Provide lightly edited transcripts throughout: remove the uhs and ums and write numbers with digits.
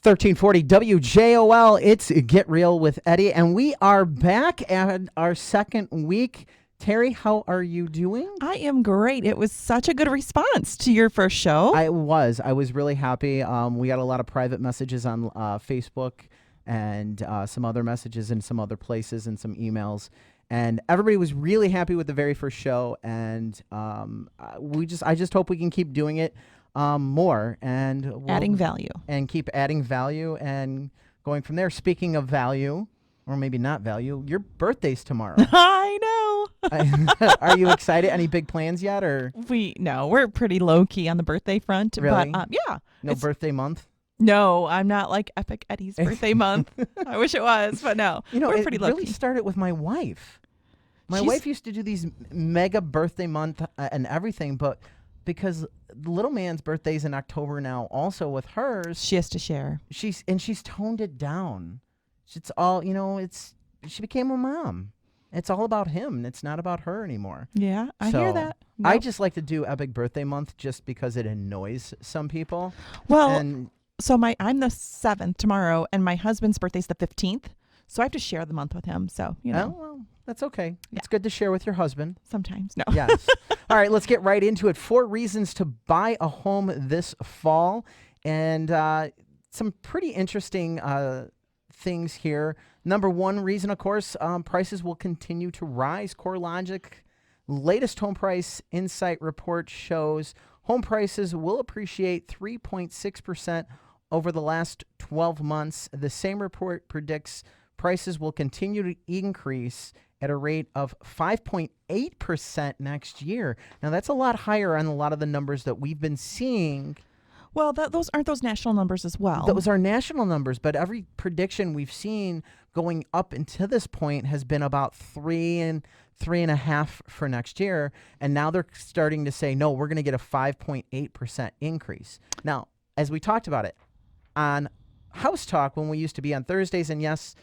1340 WJOL. It's Get Real with Eddie, and we are back at our second week. Terry, how are you doing? I am great. It was such a good response to your first show. I was really happy. We got a lot of private messages on Facebook and some other messages in some other places and some emails. And everybody was really happy with the very first show. And I just hope we can keep doing it more and Adding value. And keep adding value and going from there. Speaking of value, or maybe not value, your birthday's tomorrow. I know. Are you excited? Any big plans yet, or we're pretty low key on the birthday front. Really? But yeah. No birthday month? No, I'm not like Epic Eddie's birthday month. I wish it was, but no. We're pretty low key. It really started with my wife. My wife used to do these mega birthday month and everything, but because the little man's birthday's in October now, also with hers, she has to share. She's toned it down. It's all, she became a mom. It's all about him. It's not about her anymore. Yeah, I hear that. Nope. I just like to do Epic Birthday Month just because it annoys some people. Well, so I'm the 7th tomorrow, and my husband's birthday's the 15th, so I have to share the month with him. So, Oh, well, that's okay. Yeah. It's good to share with your husband. Sometimes, no. Yes. All right, let's get right into it. 4 reasons to buy a home this fall, and some pretty interesting things here. Number 1 reason, of course, prices will continue to rise. CoreLogic latest home price insight report shows home prices will appreciate 3.6% over the last 12 months. The same report predicts prices will continue to increase at a rate of 5.8% next year. Now, that's a lot higher on a lot of the numbers that we've been seeing. Well, those aren't those national numbers as well. Those are national numbers, but every prediction we've seen going up until this point has been about 3 and 3.5 for next year. And now they're starting to say, no, we're going to get a 5.8% increase. Now, as we talked about it on House Talk when we used to be on Thursdays, and yes,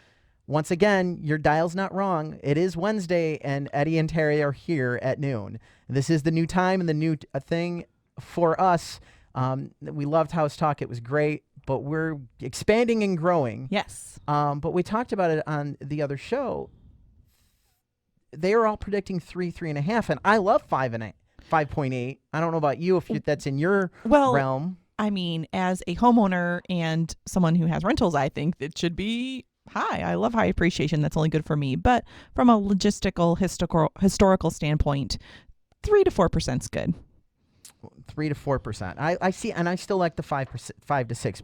once again, your dial's not wrong. It is Wednesday, and Eddie and Terry are here at noon. This is the new time and the new thing for us. We loved House Talk. It was great, but we're expanding and growing. Yes. But we talked about it on the other show. They are all predicting 3.5, and I love 5.8. I don't know about you if that's in your realm. I mean, as a homeowner and someone who has rentals, I think it should be high. I love high appreciation. That's only good for me. But from a logistical, historical standpoint, 3 to 4% is good. 3 to 4%. I see, and I still like the 5 to 6.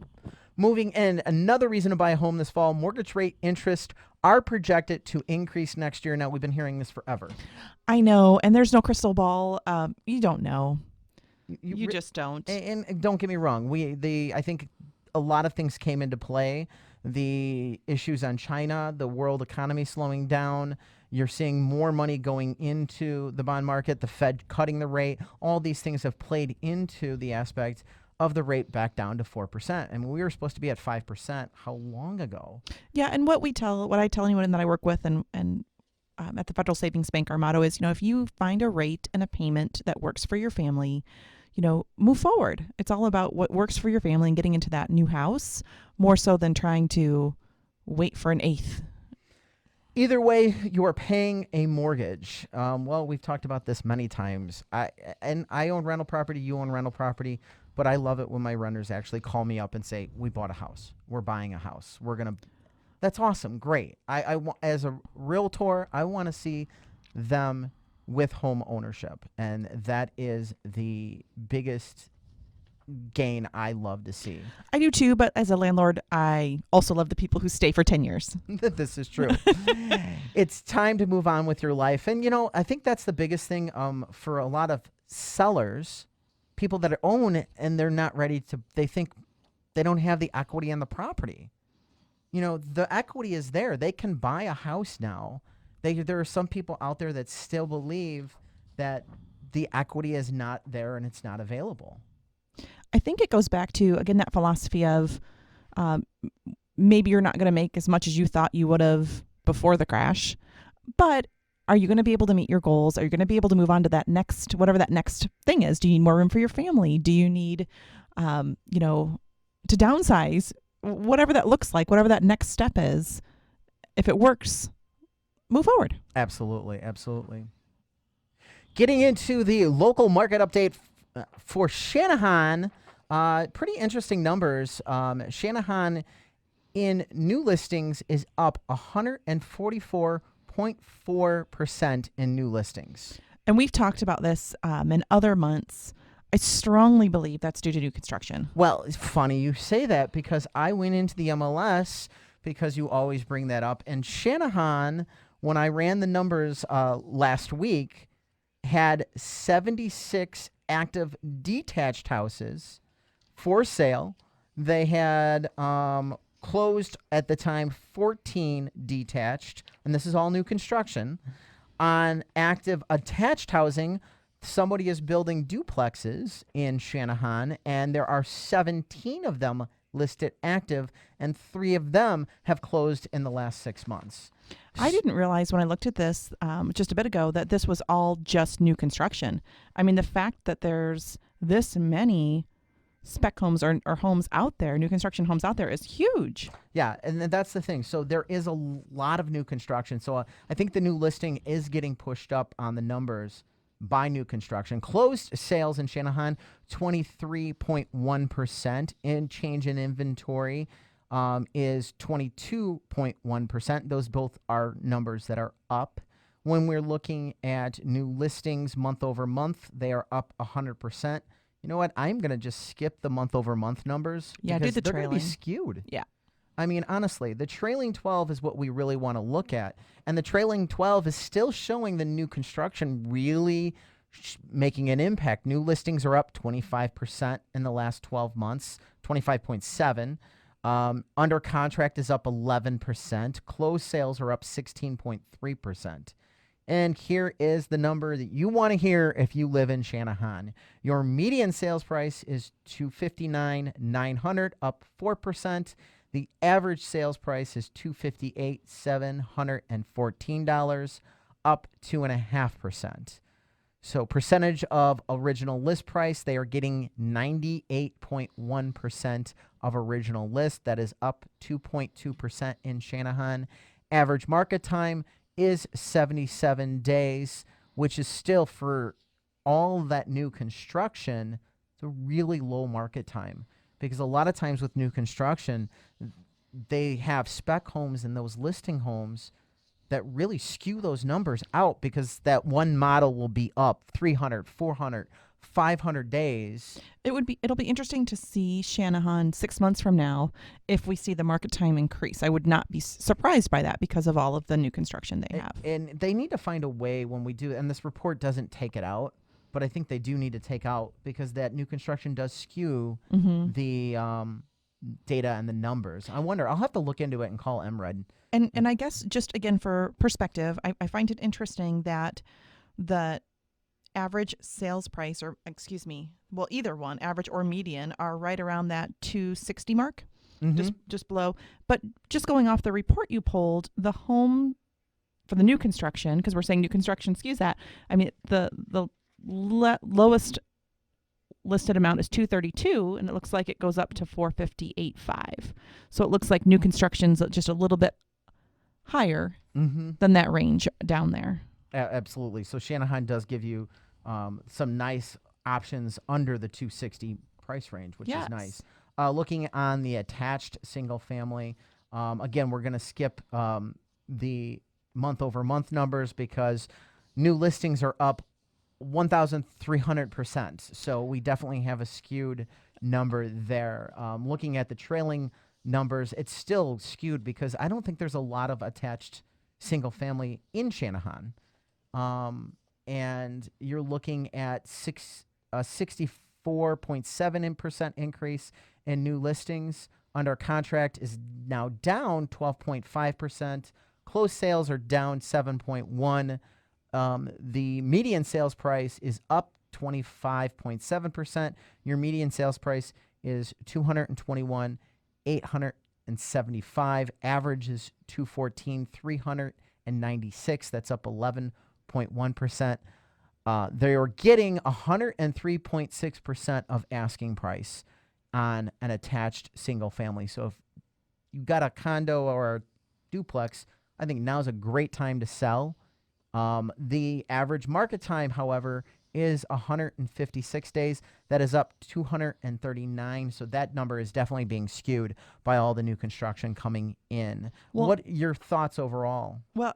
Moving in, another reason to buy a home this fall, mortgage rate interest are projected to increase next year. Now, we've been hearing this forever. I know, and there's no crystal ball. You don't know. You just don't. And don't get me wrong. I think a lot of things came into play. The issues on China, the world economy slowing down. You're seeing more money going into the bond market, the Fed cutting the rate. All these things have played into the aspect of the rate back down to 4%. And we were supposed to be at 5% how long ago? Yeah, and what I tell anyone that I work with and at the Federal Savings Bank, our motto is, if you find a rate and a payment that works for your family, move forward. It's all about what works for your family and getting into that new house more so than trying to wait for an eighth. Either way, you are paying a mortgage. Well, we've talked about this many times. I own rental property, you own rental property, but I love it when my renters actually call me up and say, we bought a house. We're buying a house. That's awesome. Great. I as a realtor, I want to see them with home ownership. And that is the biggest gain I love to see. I do too, but as a landlord, I also love the people who stay for 10 years. This is true. It's time to move on with your life. And, I think that's the biggest thing for a lot of sellers, people that own and they're not ready to, they think they don't have the equity on the property. The equity is there. They can buy a house now. There are some people out there that still believe that the equity is not there and it's not available. I think it goes back to, again, that philosophy of maybe you're not going to make as much as you thought you would have before the crash, but are you going to be able to meet your goals? Are you going to be able to move on to that next, whatever that next thing is? Do you need more room for your family? Do you need, to downsize? whatever that looks like, whatever that next step is, if it works, move forward. Absolutely. Absolutely. Getting into the local market update for Shanahan, pretty interesting numbers. Shanahan in new listings is up 144.4% in new listings. And we've talked about this in other months. I strongly believe that's due to new construction. Well, it's funny you say that because I went into the MLS because you always bring that up. And Shanahan, when I ran the numbers last week, had 76 active detached houses for sale. They had closed at the time 14 detached, and this is all new construction. On active attached housing, somebody is building duplexes in Shanahan, and there are 17 of them listed active, and 3 of them have closed in the last 6 months. I didn't realize when I looked at this just a bit ago that this was all just new construction. I mean, the fact that there's this many spec homes or homes out there, new construction homes out there, is huge. Yeah, and that's the thing. So there is a lot of new construction. So I think the new listing is getting pushed up on the numbers by new construction. Closed sales in Shanahan, 23.1%. In change in inventory is 22.1%. Those both are numbers that are up. When we're looking at new listings month over month, they are up 100%. You know what? I'm going to just skip the month over month numbers. Yeah, do because the they're going to trailing. be skewed. Yeah. I mean, honestly, the trailing 12 is what we really want to look at. And the trailing 12 is still showing the new construction really making an impact. New listings are up 25% in the last 12 months, 25.7. Under contract is up 11%. Closed sales are up 16.3%. And here is the number that you want to hear if you live in Shanahan. Your median sales price is $259,900, up 4%. The average sales price is $258,714, up 2.5%. So percentage of original list price, they are getting 98.1% of original list. That is up 2.2% in Shanahan. Average market time is 77 days, which is still, for all that new construction, it's a really low market time. Because a lot of times with new construction, they have spec homes and those listing homes that really skew those numbers out, because that one model will be up 300, 400, 500 days. It'll be interesting to see Shanahan 6 months from now if we see the market time increase. I would not be surprised by that because of all of the new construction they have. And they need to find a way when we do, and this report doesn't take it out, but I think they do need to take out, because that new construction does skew the data and the numbers. I wonder, I'll have to look into it and call MRED. And I guess just again for perspective, I find it interesting that the average sales price, or either one, average or median, are right around that 260 mark, just below. But just going off the report you pulled, the home for the new construction, because we're saying new construction skews that. I mean, the lowest listed amount is 232, and it looks like it goes up to 458.5. So it looks like new construction's just a little bit higher than that range down there. Absolutely. So Shanahan does give you some nice options under the 260 price range, which is nice. Looking on the attached single family, again, we're going to skip the month over month numbers because new listings are up 1,300%. So we definitely have a skewed number there. Looking at the trailing numbers, it's still skewed because I don't think there's a lot of attached single family in Shanahan. And you're looking at 64.7% increase in new listings. Under contract is now down 12.5%. Closed sales are down 7.1%. The median sales price is up 25.7%. Your median sales price is $221,875. Average is $214,396. That's up 11.1%. They are getting 103.6% of asking price on an attached single family. So if you got a condo or a duplex, I think now's a great time to sell. The average market time, however, is 156 days. That is up 239. So that number is definitely being skewed by all the new construction coming in. Well, what are your thoughts overall? Well,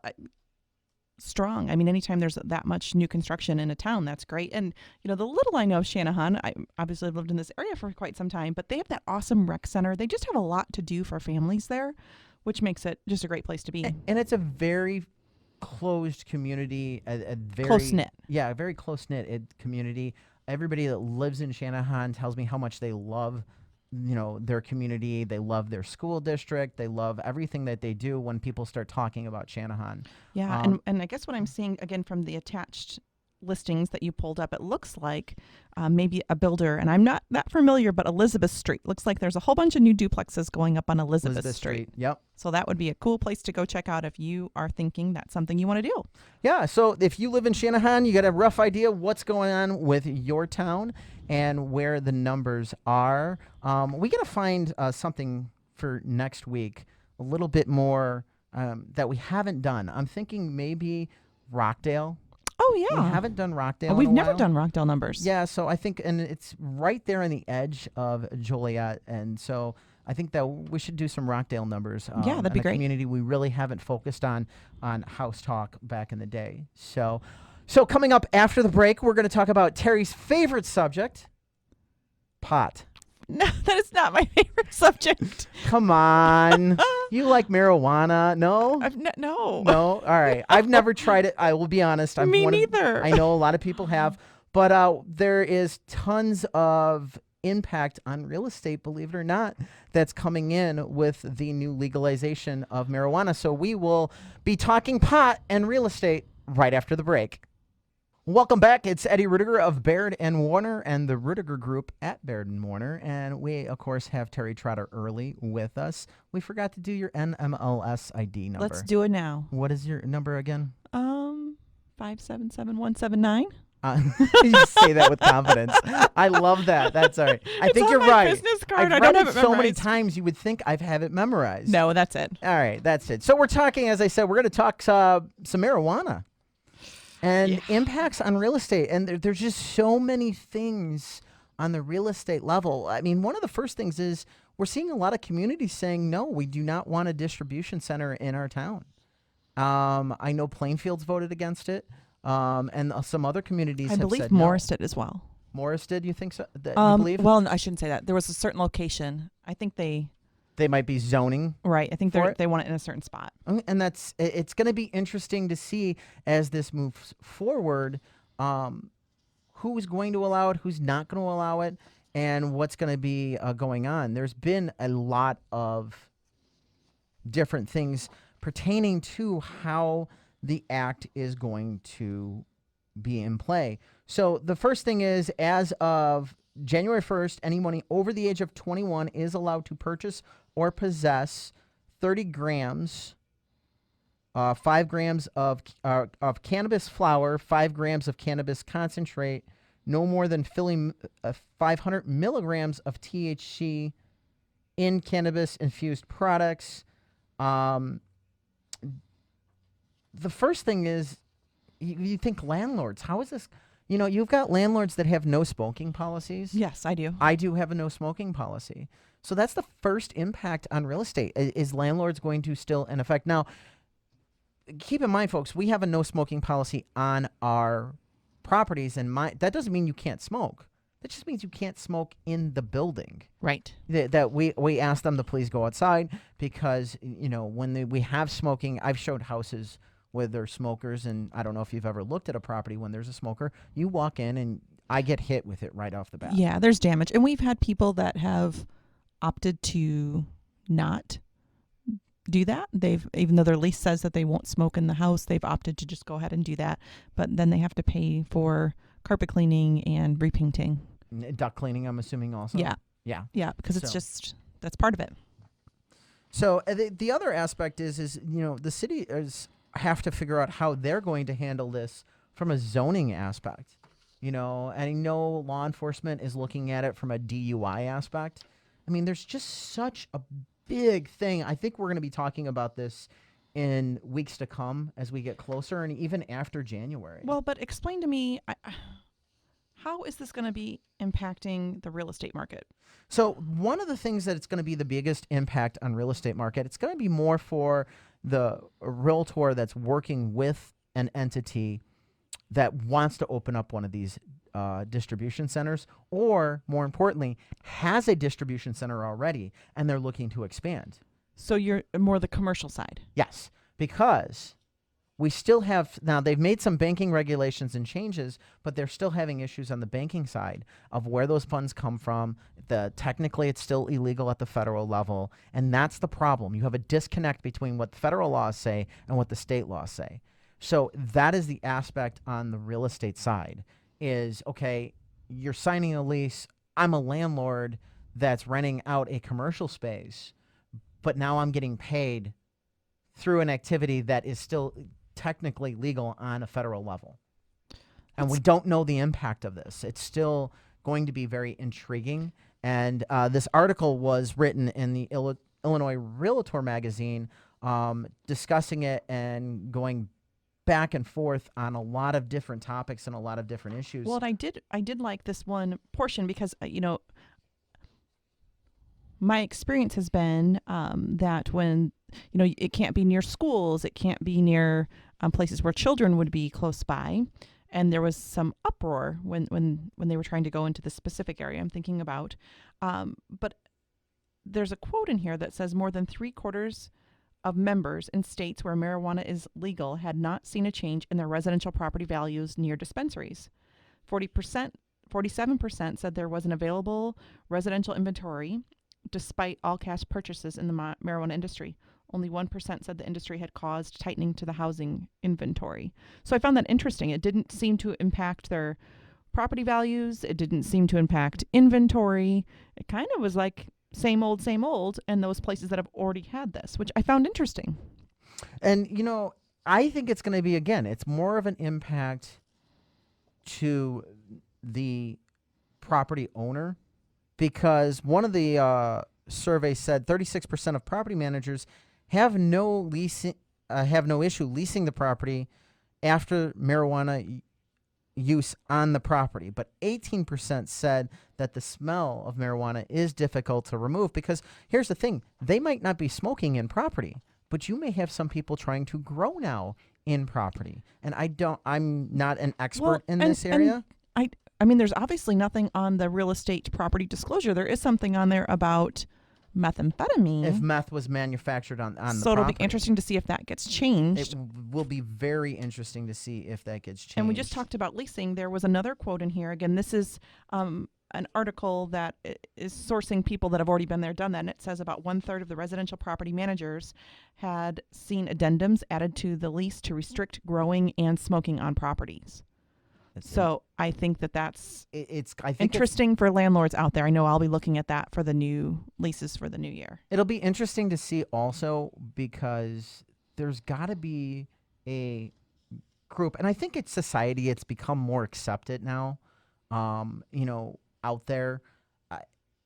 strong. I mean, anytime there's that much new construction in a town, that's great. And, the little I know of Shanahan, I obviously have lived in this area for quite some time, but they have that awesome rec center. They just have a lot to do for families there, which makes it just a great place to be. And it's a very closed community, a very close-knit. Yeah, a very close-knit community. Everybody that lives in Shanahan tells me how much they love their community. They love their school district. They love everything that they do when people start talking about Shanahan. Yeah, and I guess what I'm seeing, again, from the attached listings that you pulled up, it looks like maybe a builder, and I'm not that familiar, but Elizabeth Street. Looks like there's a whole bunch of new duplexes going up on Elizabeth Street. Yep. So that would be a cool place to go check out if you are thinking that's something you want to do. Yeah, so if you live in Shanahan, you got a rough idea what's going on with your town and where the numbers are. We got to find something for next week, a little bit more that we haven't done. I'm thinking maybe Rockdale. Oh, yeah. We haven't done Rockdale. We've never done Rockdale numbers. Yeah, so I think, and it's right there on the edge of Joliet, and so I think that we should do some Rockdale numbers. Yeah, that'd be great. Community we really haven't focused on House Talk back in the day. So coming up after the break, we're going to talk about Terry's favorite subject, pot. No, that is not my favorite subject. Come on. You like marijuana? No? No. No? All right. I've never tried it. I will be honest. Me neither. I know a lot of people have. But there is tons of impact on real estate, believe it or not, that's coming in with the new legalization of marijuana. So we will be talking pot and real estate right after the break. Welcome back. It's Eddie Ruettiger of Baird and Warner and the Ruettiger Group at Baird and Warner. And we, of course, have Terry Trotter early with us. We forgot to do your NMLS ID number. Let's do it now. What is your number again? 577179. You say that with confidence. I love that. That's all right. I think you're right. Business card. I've I don't read have it it so memorized. many times you would think I've have it memorized. No, that's it. All right, that's it. So we're talking, as I said, we're going to talk some marijuana and impacts on real estate. And there's just so many things on the real estate level. I mean, one of the first things is we're seeing a lot of communities saying, no, we do not want a distribution center in our town. I know Plainfield's voted against it. And some other communities I have believe said Morris no. did as well. Morris did? You think so? You believe? Well, I shouldn't say that. There was a certain location. I think they might be zoning. Right. I think for they want it in a certain spot. And it's going to be interesting to see as this moves forward, who's going to allow it, who's not going to allow it, and what's going to be going on. There's been a lot of different things pertaining to how the act is going to be in play. So the first thing is, as of January 1st, anyone over the age of 21 is allowed to purchase or possess 30 grams, 5 grams of cannabis flower, 5 grams of cannabis concentrate, no more than 500 milligrams of THC in cannabis-infused products. The first thing is, you think landlords. How is this? You've got landlords that have no smoking policies. Yes, I do. I do have a no smoking policy. So that's the first impact on real estate. Is landlords going to still in effect? Now, keep in mind, folks, we have a no smoking policy on our properties. And that doesn't mean you can't smoke. That just means you can't smoke in the building. Right. That we ask them to please go outside because, when we have smoking, I've showed houses where there's smokers, and I don't know if you've ever looked at a property when there's a smoker. You walk in and I get hit with it right off the bat. Yeah, there's damage. And we've had people that have opted to not do that. Even though their lease says that they won't smoke in the house, they've opted to just go ahead and do that. But then they have to pay for carpet cleaning and repainting. Duct cleaning, I'm assuming also. Yeah. Yeah. Yeah, because it's just, that's part of it. So the other aspect is the city have to figure out how they're going to handle this from a zoning aspect. And I know law enforcement is looking at it from a DUI aspect. I mean, there's just such a big thing. I think we're going to be talking about this in weeks to come as we get closer and even after January. Well, but explain to me, how is this going to be impacting the real estate market? So one of the things that it's going to be the biggest impact on real estate market, it's going to be more for the realtor that's working with an entity that wants to open up one of these distribution centers, or more importantly, has a distribution center already and they're looking to expand. So you're more the commercial side. Yes, because we still have, now they've made some banking regulations and changes, but they're still having issues on the banking side of where those funds come from. Technically, it's still illegal at the federal level, and that's the problem. You have a disconnect between what the federal laws say and what the state laws say. So that is the aspect on the real estate side is, okay, you're signing a lease. I'm a landlord that's renting out a commercial space, but now I'm getting paid through an activity that is still technically legal on a federal level. And we don't know the impact of this. It's still going to be very intriguing. And this article was written in the Illinois Realtor magazine, discussing it and going back and forth on a lot of different topics and a lot of different issues. Well, and I did like this one portion because, my experience has been that when, it can't be near schools, it can't be near places where children would be close by. And there was some uproar when they were trying to go into the specific area I'm thinking about. But there's a quote in here that says more than 3/4 of members in states where marijuana is legal had not seen a change in their residential property values near dispensaries. 47% said there was an available residential inventory despite all cash purchases in the marijuana industry. Only 1% said the industry had caused tightening to the housing inventory. So I found that interesting. It didn't seem to impact their property values. It didn't seem to impact inventory. It kind of was like same old, and those places that have already had this, which I found interesting. And, I think it's going to be, again, it's more of an impact to the property owner, because one of the surveys said 36% of property managers have no issue leasing the property after marijuana use on the property. But 18% said that the smell of marijuana is difficult to remove, because here's the thing, they might not be smoking in property, but you may have some people trying to grow now in property. And I'm not an expert in this area. I mean, there's obviously nothing on the real estate property disclosure. There is something on there about methamphetamine. If meth was manufactured on the property. So it'll be interesting to see if that gets changed. It will be very interesting to see if that gets changed. And we just talked about leasing. There was another quote in here. Again, this is an article that is sourcing people that have already been there, done that. And it says about 1/3 of the residential property managers had seen addendums added to the lease to restrict growing and smoking on properties. So I think that's interesting for landlords out there. I know I'll be looking at that for the new leases for the new year. It'll be interesting to see also, because there's got to be a group, and I think it's society. It's become more accepted now, out there.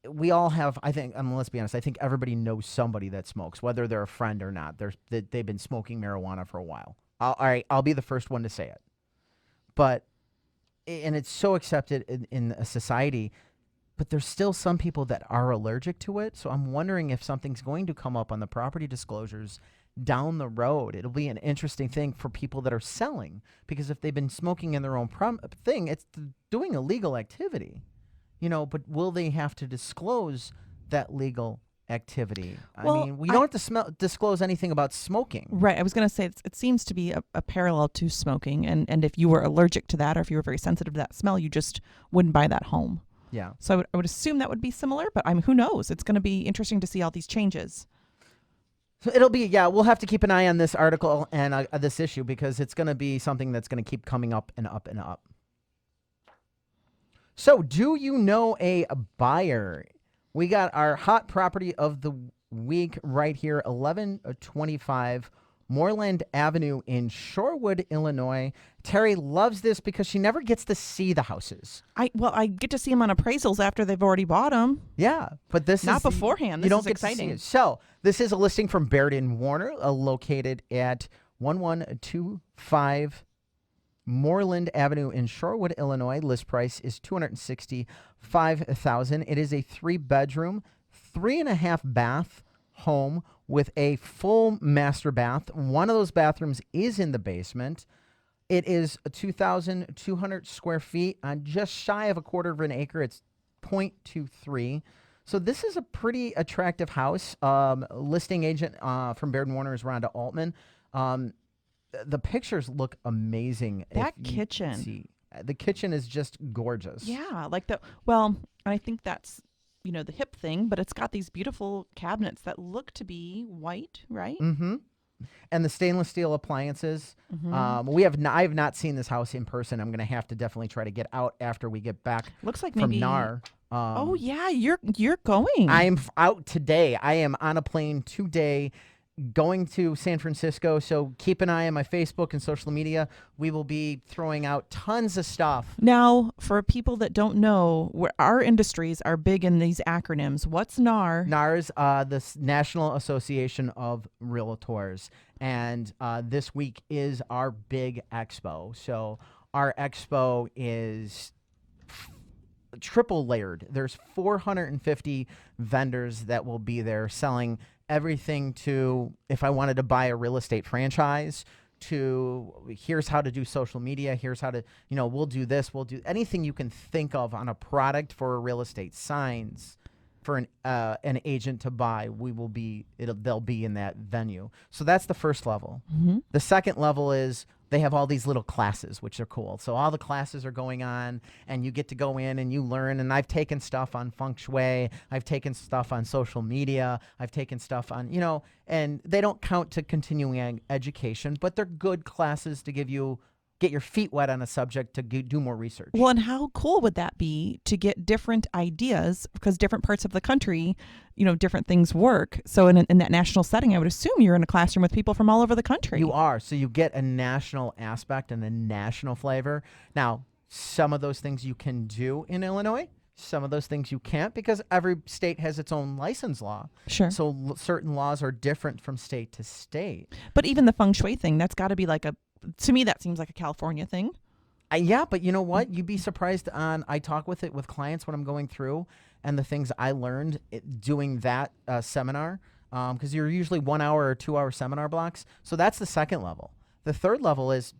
We all have, I think, let's be honest, I think everybody knows somebody that smokes, whether they're a friend or not. They've been smoking marijuana for a while. I'll be the first one to say it. And it's so accepted in a society, but there's still some people that are allergic to it. So I'm wondering if something's going to come up on the property disclosures down the road. It'll be an interesting thing for people that are selling, because if they've been smoking in their own thing, it's doing a legal activity, but will they have to disclose that legal activity? Well, I mean, we don't have to disclose anything about smoking. Right. I was going to say it seems to be a parallel to smoking. And if you were allergic to that, or if you were very sensitive to that smell, you just wouldn't buy that home. Yeah. So I would assume that would be similar, but who knows? It's going to be interesting to see all these changes. So it'll be, we'll have to keep an eye on this article and this issue, because it's going to be something that's going to keep coming up and up and up. So do you know a buyer? We got our hot property of the week right here, 1125 Moreland Avenue in Shorewood, Illinois. Terry loves this because she never gets to see the houses. I get to see them on appraisals after they've already bought them. Yeah, but this Not is beforehand. You This don't is get to see exciting. it. So this is a listing from Baird Warner, located at 1125 Moreland Avenue in Shorewood, Illinois. List price is $265,000. It is a 3-bedroom, 3.5 bath home with a full master bath. One of those bathrooms is in the basement. It is 2,200 square feet on just shy of a quarter of an acre. It's 0.23. So this is a pretty attractive house. Listing agent from Baird Warner is Rhonda Altman. The pictures look amazing. That kitchen. The kitchen is just gorgeous. Yeah, I think that's, the hip thing, but it's got these beautiful cabinets that look to be white, right? Mm-hmm. And the stainless steel appliances. Mm-hmm. I have not seen this house in person. I'm going to have to definitely try to get out after we get back. Looks like from maybe NAR. Oh yeah, you're going. I'm out today. I am on a plane today, going to San Francisco. So keep an eye on my Facebook and social media. We will be throwing out tons of stuff. Now, for people that don't know, our industries are big in these acronyms. What's NAR? NAR is the National Association of Realtors. And this week is our big expo. So our expo is triple layered. There's 450 vendors that will be there selling everything to, if I wanted to buy a real estate franchise, to here's how to do social media, here's how to, we'll do this, we'll do anything you can think of on a product for a real estate, signs for an agent to buy. They'll be in that venue. So that's the first level. Mm-hmm. The second level is they have all these little classes, which are cool. So all the classes are going on, and you get to go in and you learn. And I've taken stuff on feng shui. I've taken stuff on social media. I've taken stuff on, and they don't count to continuing education, but they're good classes to get your feet wet on a subject to do more research. Well, and how cool would that be to get different ideas, because different parts of the country, different things work. So in that national setting, I would assume you're in a classroom with people from all over the country. You are. So you get a national aspect and a national flavor. Now, some of those things you can do in Illinois. Some of those things you can't, because every state has its own license law. Sure. So certain laws are different from state to state. But even the feng shui thing, that's got to be to me, that seems like a California thing. Yeah, but you know what? You'd be surprised I talk with clients when I'm going through, and the things I learned doing that seminar, because you're usually 1 hour or 2 hour seminar blocks. So that's the second level. The third level is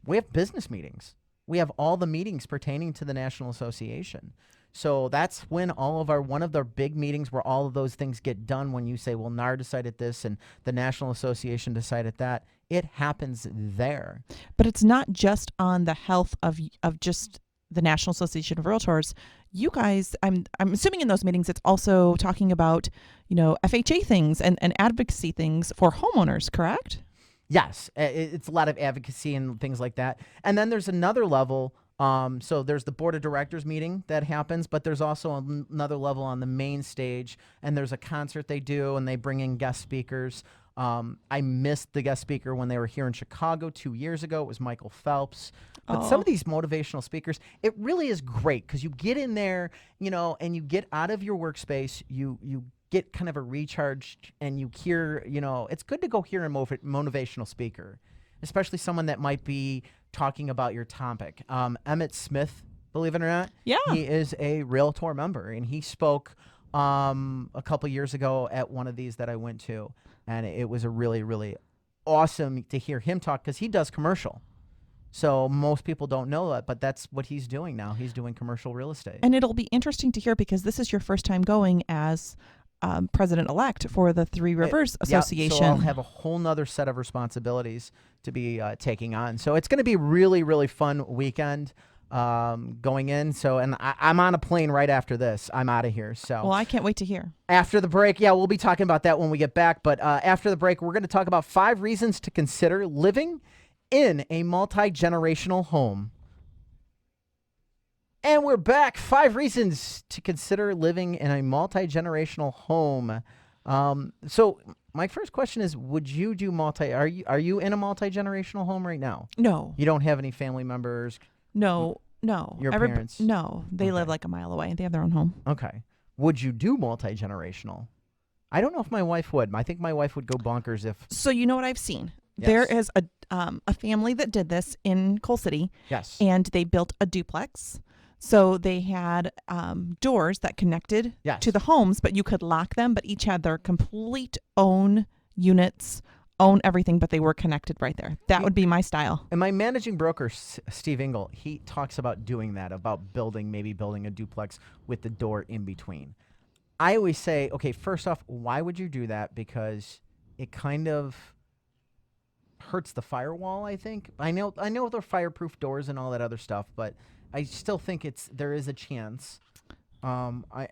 we have business meetings. We have all the meetings pertaining to the National Association. So that's when one of their big meetings where all of those things get done, when you say, well, NAR decided this and the National Association decided that. It happens there. But it's not just on the health of just the National Association of Realtors. You guys, I'm assuming in those meetings, it's also talking about, FHA things and advocacy things for homeowners, correct? Yes, it's a lot of advocacy and things like that. And then there's another level. So there's the board of directors meeting that happens, but there's also another level on the main stage, and there's a concert they do, and they bring in guest speakers. I missed the guest speaker when they were here in Chicago 2 years ago. It was Michael Phelps. But some of these motivational speakers, it really is great, because you get in there, and you get out of your workspace, you get kind of a recharge, and you hear, it's good to go hear a motivational speaker, especially someone that might be talking about your topic. Emmett Smith, believe it or not, Yeah, he is a Realtor member, and he spoke a couple years ago at one of these that I went to, and it was a really, really awesome to hear him talk, because he does commercial. So most people don't know that, but that's what he's doing now. He's doing commercial real estate. And it'll be interesting to hear, because this is your first time going as president-elect for the Three Rivers Association. So I'll have a whole nother set of responsibilities to be taking on. So it's going to be really, really fun weekend going in. So, and I'm on a plane right after this. I'm out of here. So, well, I can't wait to hear. After the break, we'll be talking about that when we get back. But after the break, we're going to talk about 5 reasons to consider living in a multi-generational home. And we're back. 5 reasons to consider living in a multi-generational home. So my first question is, would you do are you in a multi-generational home right now? No, You don't have any family members, no. your Everyb- parents? No, they live Okay. like a mile away. They have their own home. Okay. Would you do multi-generational? I don't know if my wife would. I think my wife would go bonkers if. So you know what I've seen? Yes. There is a family that did this in Coal City, Yes. and they built a duplex. So they had doors that connected Yes. to the homes, but you could lock them, but each had their complete own units, own everything, but they were connected right there. That would be my style. And my managing broker, Steve Engel, he talks about doing that, about maybe building a duplex with the door in between. I always say, okay, first off, why would you do that? Because it kind of hurts the firewall, I think. I know they're fireproof doors and all that other stuff, but I still think there is a chance. I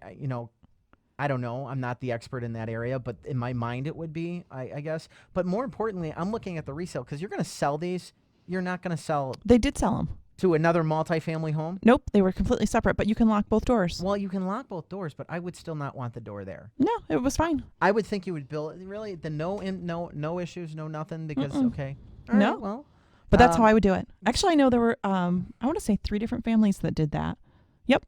don't know. I'm not the expert in that area, but in my mind it would be, I guess. But more importantly, I'm looking at the resale because you're going to sell these. You're not going to sell They did sell them. to another multifamily home. Nope, they were completely separate, but you can lock both doors. Well, you can lock both doors, but I would still not want the door there. No, it was fine. I would think you would build really the no issues, no nothing because okay. All No. right, well, But that's how I would do it. Actually, I know there were, I want to say 3 different families that did that. Yep.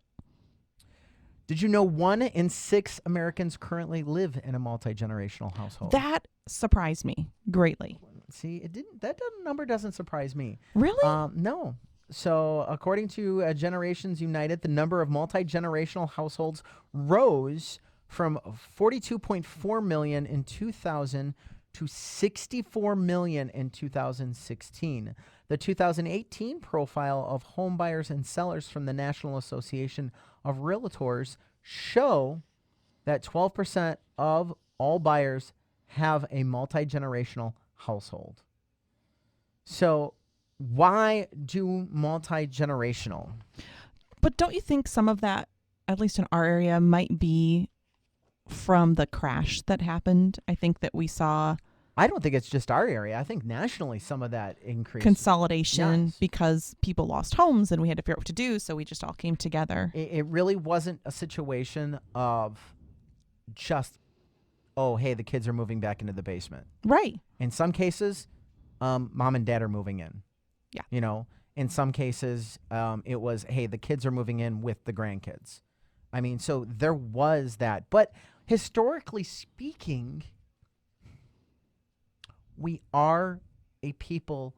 Did you know 1 in 6 Americans currently live in a multi-generational household? That surprised me greatly. See, it didn't. Number doesn't surprise me. Really? No. So, according to Generations United, the number of multi-generational households rose from 42.4 million in 2000 to 64 million in 2016. The 2018 profile of home buyers and sellers from the National Association of Realtors show that 12% of all buyers have a multi-generational household. So why do multi-generational? But don't you think some of that, at least in our area, might be from the crash that happened? I think that we saw I don't think it's just our area. I think nationally some of that increased. consolidation Yes. because people lost homes and we had to figure out what to do, so we just all came together. It really wasn't a situation of just, oh, hey, the kids are moving back into the basement. Right. In some cases, mom and dad are moving in. Yeah. In some cases, it was, hey, the kids are moving in with the grandkids. I mean, so there was that. But historically speaking, we are a people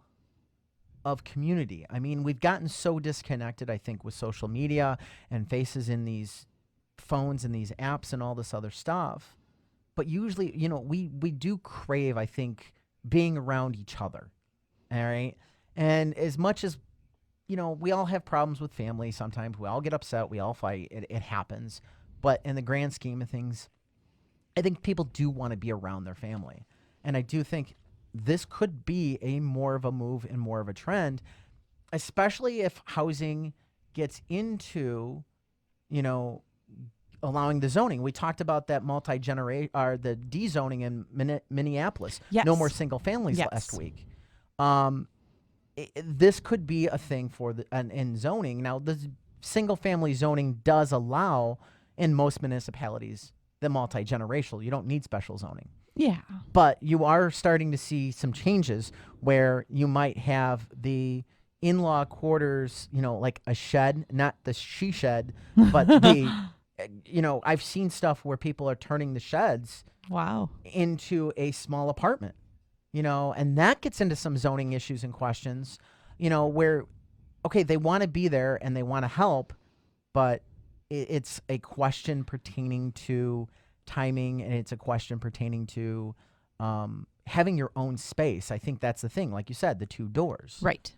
of community. I mean, we've gotten so disconnected, I think, with social media and faces in these phones and these apps and all this other stuff. But usually, we do crave, I think, being around each other. All right. And as much as, we all have problems with family sometimes. We all get upset. We all fight. It happens. But in the grand scheme of things, I think people do want to be around their family. And I do think this could be a more of a move and more of a trend, especially if housing gets into, allowing the zoning. We talked about that the dezoning in Minneapolis. Yes. No more single families Yes. last week. This could be a thing for in zoning. Now, the single family zoning does allow in most municipalities the multi-generational. You don't need special zoning. Yeah. But you are starting to see some changes where you might have the in-law quarters, like a shed, not the she shed, but I've seen stuff where people are turning the sheds Wow. into a small apartment, and that gets into some zoning issues and questions, where, okay, they want to be there and they want to help, but it's a question pertaining to timing, and it's a question pertaining to having your own space. I think that's the thing. Like you said, the 2 doors. Right.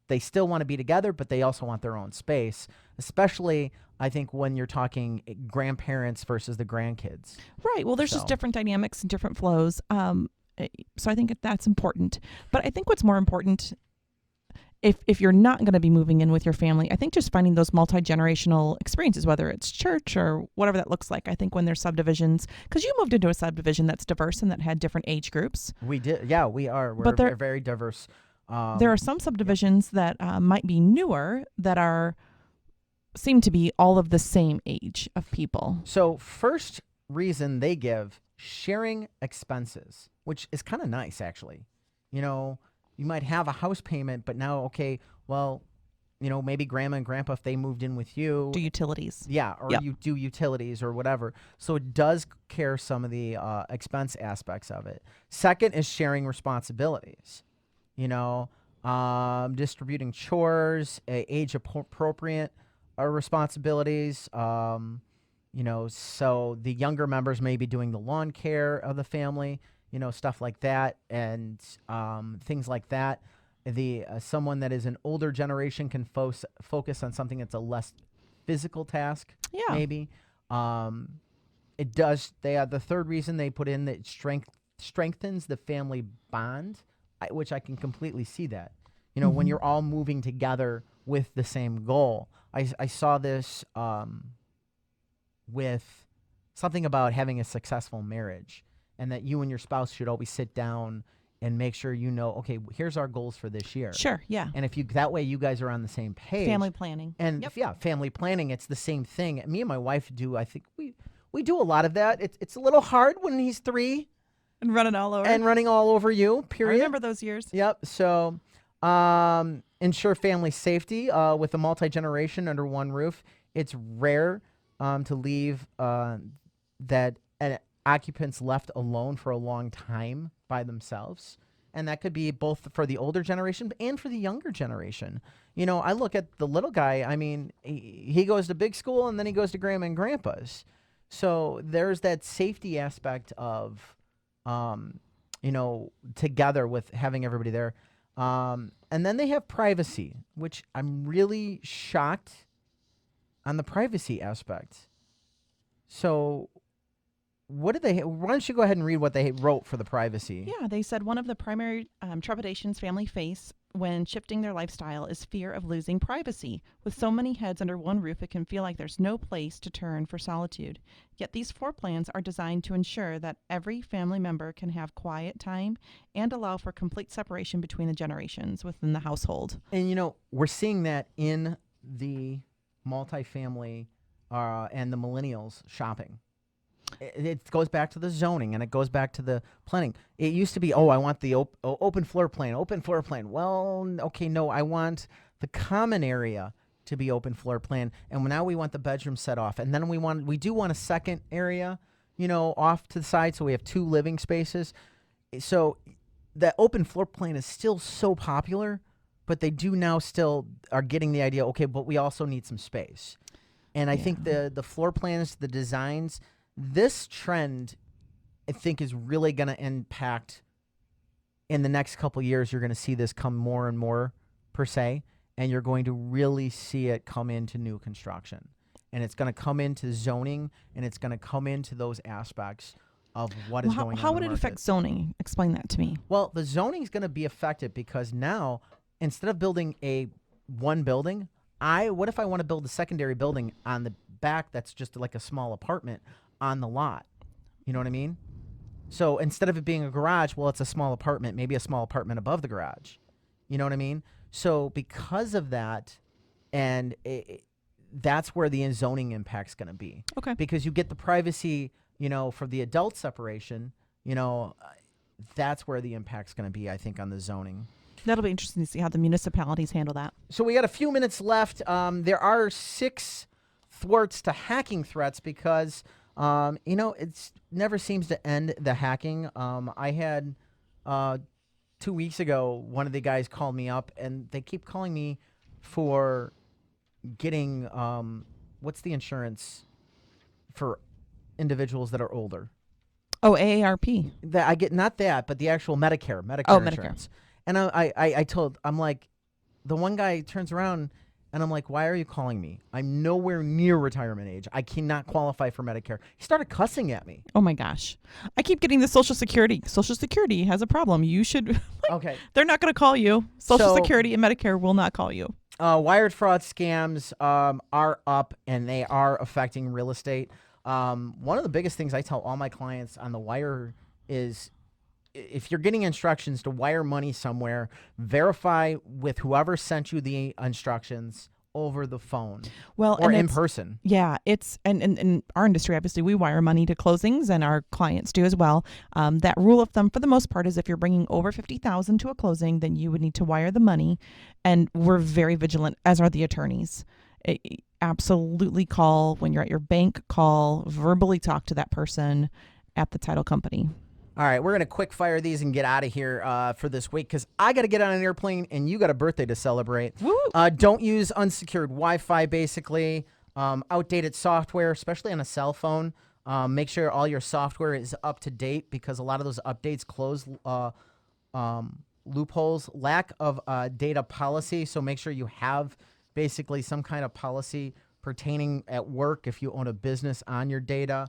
They still want to be together, but they also want their own space, especially, I think, when you're talking grandparents versus the grandkids. Right. Well, there's just different dynamics and different flows. So I think that's important. But I think what's more important, if you're not going to be moving in with your family, I think just finding those multi-generational experiences, whether it's church or whatever that looks like. I think when there's subdivisions, because you moved into a subdivision that's diverse and that had different age groups. We did. Yeah, we are. We're But very diverse. There are some subdivisions that might be newer that seem to be all of the same age of people. So first reason they give sharing expenses, which is kind of nice, actually. You know, you might have a house payment, but now, okay, well, you know, maybe grandma and grandpa, if they moved in with you. Do utilities. Yeah, or Yep. you do utilities or whatever. So it does care some of the expense aspects of it. Second is sharing responsibilities. You know, distributing chores, age appropriate responsibilities. You know, so the younger members may be doing the lawn care of the family, you know, stuff like that, and things like that. The someone that is an older generation can focus on something that's a less physical task. Yeah. Maybe. It does. The third reason they put in that strengthens the family bond, which I can completely see that. You know, when you're all moving together with the same goal. I saw this with something about having a successful marriage, and that you and your spouse should always sit down and make sure you know, okay, here's our goals for this year. Sure, yeah. And if you that way you guys are on the same page. Family planning. And Yep. family planning, it's the same thing. Me and my wife do, I think we do a lot of that. It's a little hard when he's 3 And running all over. and running all over you, I period. remember those years. Yep. So ensure family safety with a multi-generation under one roof. It's rare to leave that occupants left alone for a long time by themselves. And that could be both for the older generation and for the younger generation. You know, I look at the little guy. I mean, he goes to big school and then he goes to grandma and grandpa's. So there's that safety aspect of, you know, together with having everybody there. And then they have privacy, which I'm really shocked on the privacy aspect. So what did they? Why don't you go ahead and read what they wrote for the privacy? Yeah, they said one of the primary trepidations family face when shifting their lifestyle is fear of losing privacy. With so many heads under one roof, it can feel like there's no place to turn for solitude. Yet these floor plans are designed to ensure that every family member can have quiet time and allow for complete separation between the generations within the household. And, you know, we're seeing that in the multifamily and the millennials shopping. It goes back to the zoning, and it goes back to the planning. It used to be, I want the open floor plan. Well, okay, no, I want the common area to be open floor plan, and now we want the bedroom set off, and then we do want a second area, you know, off to the side, so we have 2 living spaces. So the open floor plan is still so popular, but they do now still are getting the idea. Okay, but we also need some space, and I think the floor plans, the designs. This trend, I think, is really going to impact in the next couple of years. You're going to see this come more and more, per se, and you're going to really see it come into new construction. And it's going to come into zoning, and it's going to come into those aspects of what is going on. How would it affect zoning? Explain that to me. Well, the zoning is going to be affected because now, instead of building one building, what if I want to build a secondary building on the back that's just like a small apartment on the lot? You know what I mean? So instead of it being a garage, well, it's a small apartment, maybe a small apartment above the garage. You know what I mean? So because of that, and that's where the zoning impact's going to be. Okay. Because you get the privacy, you know, for the adult separation, you know, that's where the impact's going to be, I think, on the zoning. That'll be interesting to see how the municipalities handle that. So we got a few minutes left. There are 6 thwarts to hacking threats because, you know, it never seems to end the hacking. I had 2 weeks ago, one of the guys called me up, and they keep calling me for getting, what's the insurance for individuals that are older? Oh, AARP. That I get, not that, but the actual Medicare Oh, Medicare. insurance. And I'm like, the one guy turns around and I'm like, why are you calling me? I'm nowhere near retirement age. I cannot qualify for Medicare. He started cussing at me. Oh my gosh. I keep getting the Social Security. Social Security has a problem. You should, Okay. they're not going to call you. Social Security and Medicare will not call you. Wired fraud scams are up, and they are affecting real estate. One of the biggest things I tell all my clients on the wire is, if you're getting instructions to wire money somewhere, verify with whoever sent you the instructions over the phone Well, or and in it's, person. yeah, it's, and in our industry, obviously, we wire money to closings, and our clients do as well. That rule of thumb, for the most part, is if you're bringing over 50,000 to a closing, then you would need to wire the money, and we're very vigilant, as are the attorneys. Absolutely call when you're at your bank. Call, verbally talk to that person at the title company. All right, we're going to quick fire these and get out of here for this week because I got to get on an airplane and you got a birthday to celebrate. Woo! Don't use unsecured Wi-Fi, basically. Outdated software, especially on a cell phone. Make sure all your software is up to date because a lot of those updates close loopholes. Lack of data policy, so make sure you have basically some kind of policy pertaining at work if you own a business on your data.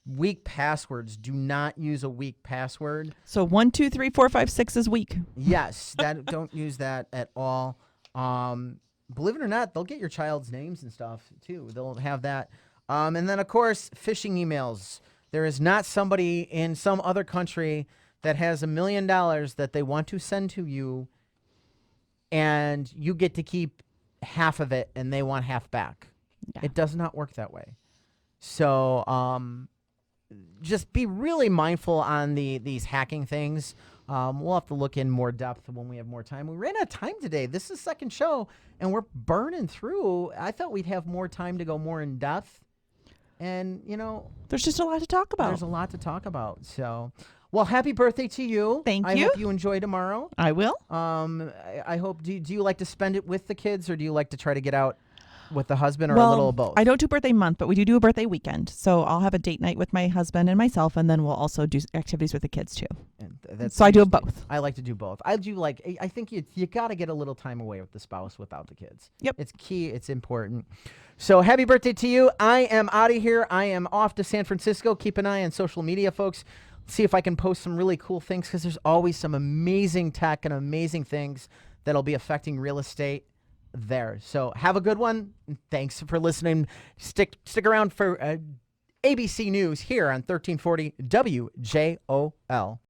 Weak passwords. Do not use a weak password. So 1, 2, 3, 4, 5, 6 is weak. Yes, don't use that at all. Believe it or not, they'll get your child's names and stuff too. They'll have that. And then of course, phishing emails. There is not somebody in some other country that has $1 million that they want to send to you, and you get to keep half of it, and they want half back. Yeah. It does not work that way. So, just be really mindful on these hacking things. We'll have to look in more depth when we have more time. We ran out of time today. This is the second show, and we're burning through. I thought we'd have more time to go more in depth. And, There's just a lot to talk about. there's a lot to talk about. So, well, happy birthday to you. Thank I you. hope you enjoy tomorrow. I will. I hope, do you like to spend it with the kids, or do you like to try to get out with the husband, or a little of both? I don't do birthday month, but we do a birthday weekend. So I'll have a date night with my husband and myself, and then we'll also do activities with the kids too. And So I do both. I like to do both. I think you got to get a little time away with the spouse without the kids. Yep. It's key. It's important. So happy birthday to you. I am out of here. I am off to San Francisco. Keep an eye on social media, folks. See if I can post some really cool things because there's always some amazing tech and amazing things that'll be affecting real estate there. So have a good one. Thanks for listening. Stick around for ABC News here on 1340 WJOL.